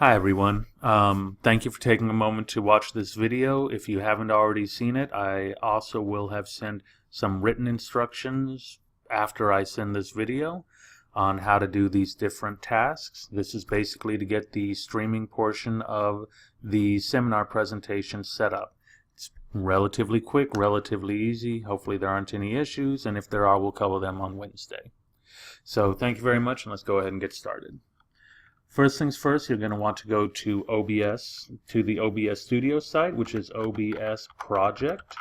Hi everyone. Thank you for taking a moment to watch this video. If you haven't already seen it, I also will have sent some written instructions after I send this video on how to do these different tasks. This is basically to get the streaming portion of the seminar presentation set up. It's relatively quick, relatively easy. Hopefully there aren't any issues, and if there are, we'll cover them on Wednesday. So thank you very much, and let's go ahead and get started. First things first, you're going to want to go to OBS, to the OBS Studio site, which is OBS Project.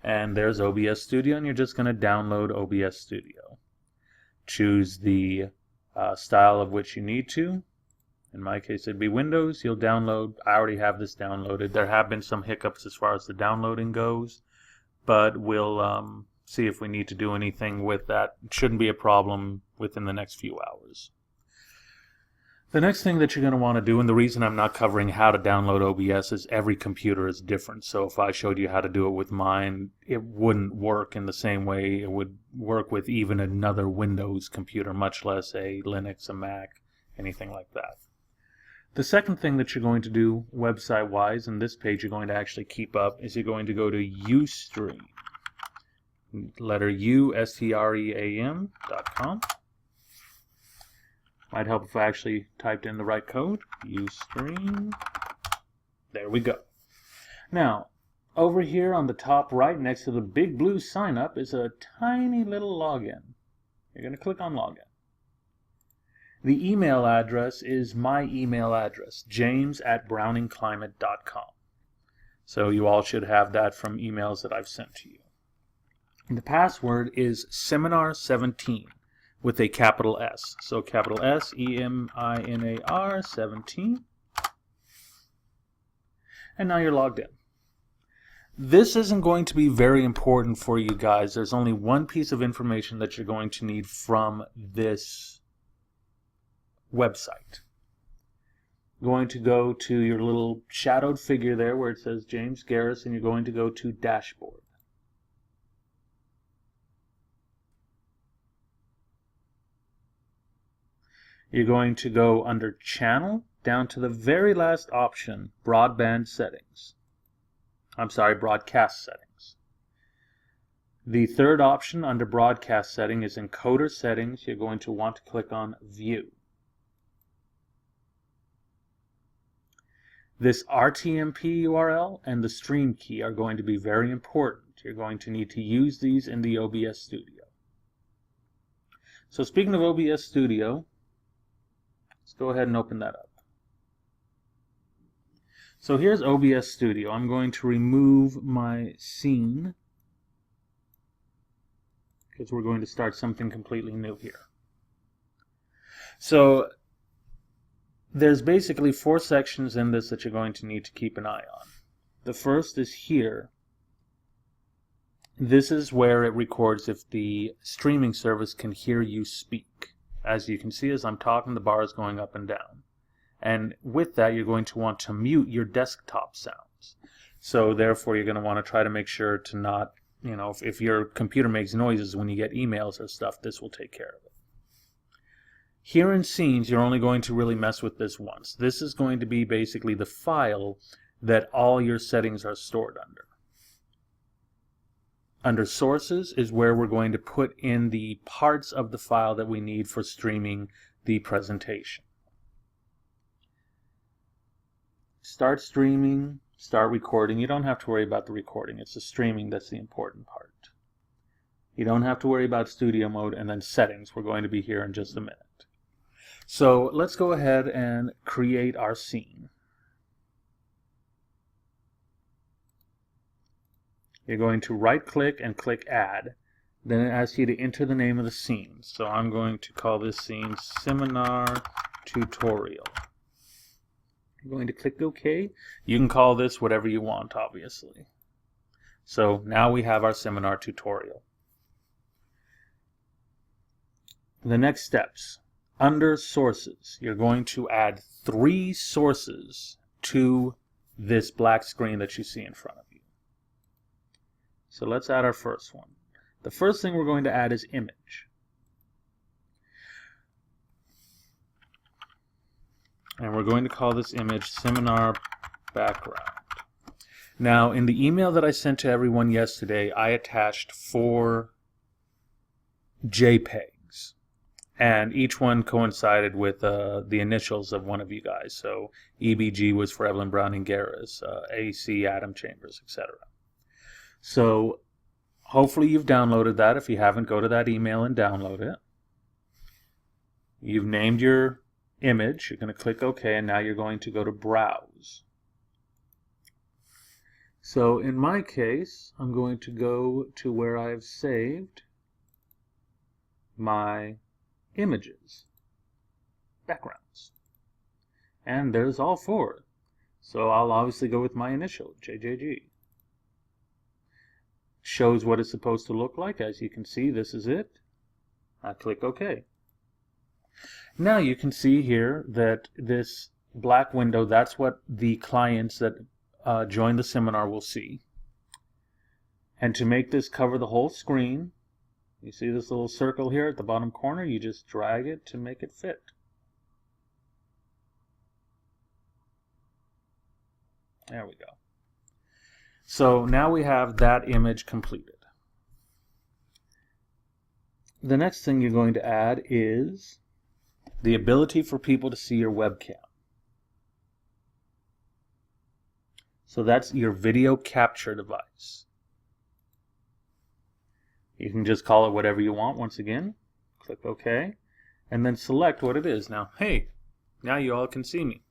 And there's OBS Studio, and you're just going to download OBS Studio. Choose the style of which you need to. In my case, it'd be Windows. You'll download. I already have this downloaded. There have been some hiccups as far as the downloading goes, but we'll see if we need to do anything with that. It shouldn't be a problem within the next few hours. The next thing that you're going to want to do, and the reason I'm not covering how to download OBS is every computer is different. So if I showed you how to do it with mine, it wouldn't work in the same way it would work with even another Windows computer, much less a Linux, a Mac, anything like that. The second thing that you're going to do website-wise, and this page you're going to actually keep up, is you're going to go to Ustream. Letter Ustream.com. Might help if I actually typed in the right code. Ustream. There we go. Now, over here on the top right, next to the big blue sign up, is a tiny little login. You're going to click on login. The email address is my email address, james@browningclimate.com. So you all should have that from emails that I've sent to you. And the password is seminar17 with a capital S. So capital S, E-M-I-N-A-R, 17. And now you're logged in. This isn't going to be very important for you guys. There's only one piece of information that you're going to need from this website. You're going to go to your little shadowed figure there where it says James Garrison, and you're going to go to Dashboard. You're going to go under Channel, down to the very last option, Broadband Settings. Broadcast Settings. The third option under Broadcast Setting is Encoder Settings. You're going to want to click on View. This RTMP URL and the stream key are going to be very important. You're going to need to use these in the OBS Studio. So speaking of OBS Studio, let's go ahead and open that up. So here's OBS Studio. I'm going to remove my scene because we're going to start something completely new here. So there's basically 4 sections in this that you're going to need to keep an eye on. The first is here. This is where it records if the streaming service can hear you speak. As you can see, as I'm talking, the bar is going up and down. And with that, you're going to want to mute your desktop sounds. So therefore, you're going to want to try to make sure to not, if your computer makes noises when you get emails or stuff, this will take care of it. Here in Scenes, you're only going to really mess with this once. This is going to be basically the file that all your settings are stored under. Under Sources is where we're going to put in the parts of the file that we need for streaming the presentation. Start streaming, start recording. You don't have to worry about the recording. It's the streaming that's the important part. You don't have to worry about studio mode, and then settings. We're going to be here in just a minute. So let's go ahead and create our scene. You're going to right-click and click Add. Then it asks you to enter the name of the scene. So I'm going to call this scene Seminar Tutorial. You're going to click OK. You can call this whatever you want, obviously. So now we have our seminar tutorial. The next steps. Under Sources, you're going to add 3 sources to this black screen that you see in front of you. So let's add our first one. The first thing we're going to add is image. And we're going to call this image seminar background. Now, in the email that I sent to everyone yesterday, I attached 4 JPEGs, and each one coincided with the initials of one of you guys. So EBG was for Evelyn Browning Garris, AC Adam Chambers, etc. So hopefully you've downloaded that. If you haven't, go to that email and download it. You've named your image. You're going to click OK, and now you're going to go to Browse. So in my case, I'm going to go to where I've saved my images, backgrounds. And there's all 4. So I'll obviously go with my initial, JJG. Shows what it's supposed to look like. As you can see, this is it. I click OK. Now you can see here that this black window, that's what the clients that join the seminar will see. And to make this cover the whole screen, you see this little circle here at the bottom corner, you just drag it to make it fit. There we go. So now we have that image completed. The next thing you're going to add is the ability for people to see your webcam. So that's your video capture device. You can just call it whatever you want once again. Click OK. And then select what it is. Now, hey, now you all can see me.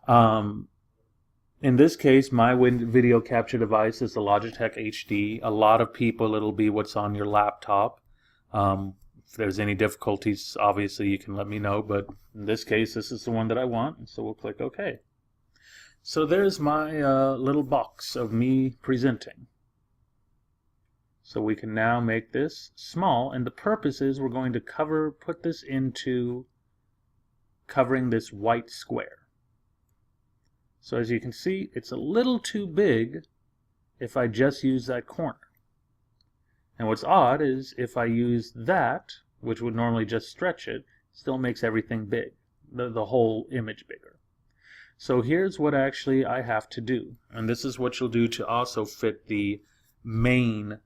In this case, my video capture device is the Logitech HD. A lot of people, it'll be what's on your laptop. If there's any difficulties, obviously you can let me know. But in this case, this is the one that I want. So we'll click OK. So there's my little box of me presenting. So we can now make this small, and the purpose is we're going to put this into covering this white square. So as you can see, it's a little too big if I just use that corner. And what's odd is if I use that, which would normally just stretch it, still makes everything big, the whole image bigger. So here's what actually I have to do, and this is what you'll do to also fit the main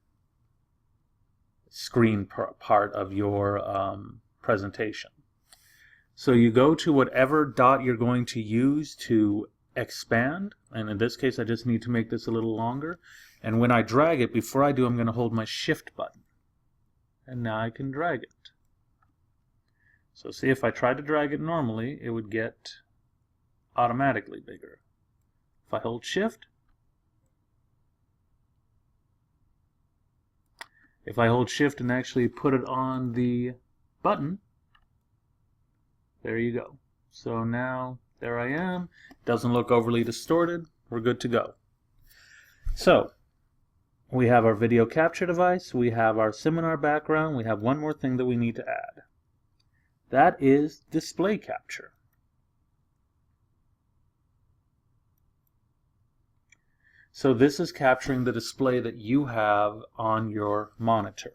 screen part of your presentation. So you go to whatever dot you're going to use to expand, and in this case I just need to make this a little longer, and when I drag it, before I do, I'm going to hold my shift button, and now I can drag it. So see, if I tried to drag it normally, it would get automatically bigger. If I hold shift, and actually put it on the button, there you go. So now there I am. Doesn't look overly distorted. We're good to go. So we have our video capture device, we have our seminar background, we have one more thing that we need to add. That is display capture. So this is capturing the display that you have on your monitor.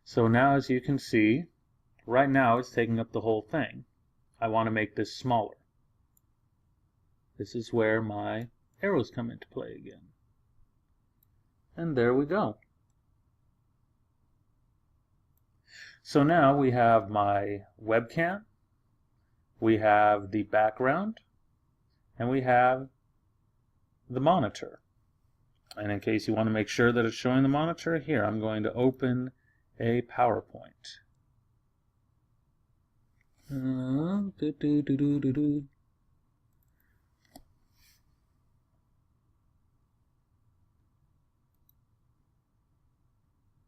So now, as you can see, right now it's taking up the whole thing. I want to make this smaller. This is where my arrows come into play again. And there we go. So now we have my webcam, we have the background, and we have the monitor. And in case you want to make sure that it's showing the monitor, here I'm going to open a PowerPoint.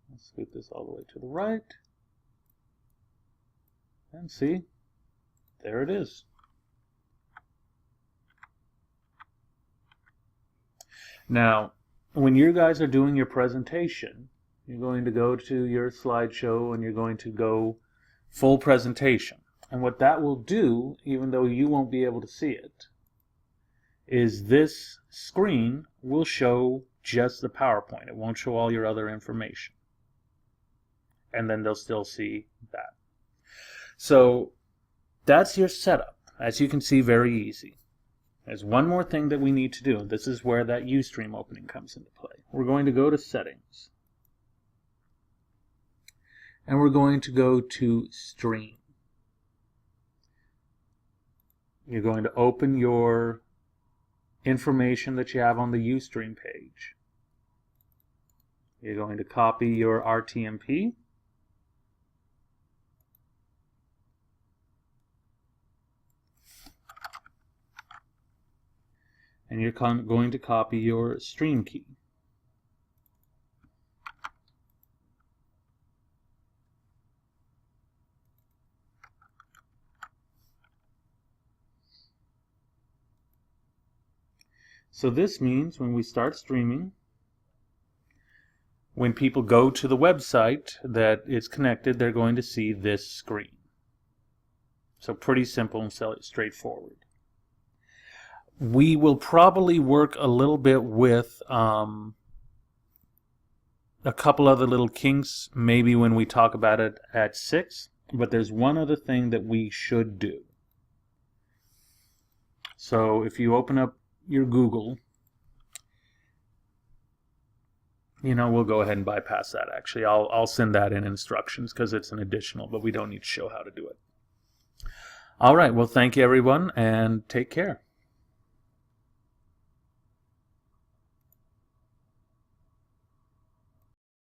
Let's scoot this all the way to the right. And see, there it is. Now, when you guys are doing your presentation, you're going to go to your slideshow and you're going to go full presentation. And what that will do, even though you won't be able to see it, is this screen will show just the PowerPoint. It won't show all your other information. And then they'll still see that. So that's your setup. As you can see, very easy. There's one more thing that we need to do. This is where that Ustream opening comes into play. We're going to go to Settings. And we're going to go to Stream. You're going to open your information that you have on the Ustream page. You're going to copy your RTMP. And you're going to copy your stream key. So this means when we start streaming, when people go to the website that it's connected, they're going to see this screen. So pretty simple and straightforward. We will probably work a little bit with a couple other little kinks, maybe when we talk about it at 6, but there's one other thing that we should do. So if you open up your Google, we'll go ahead and bypass that actually. I'll send that in instructions because it's an additional, but we don't need to show how to do it. All right, well, thank you everyone, and take care.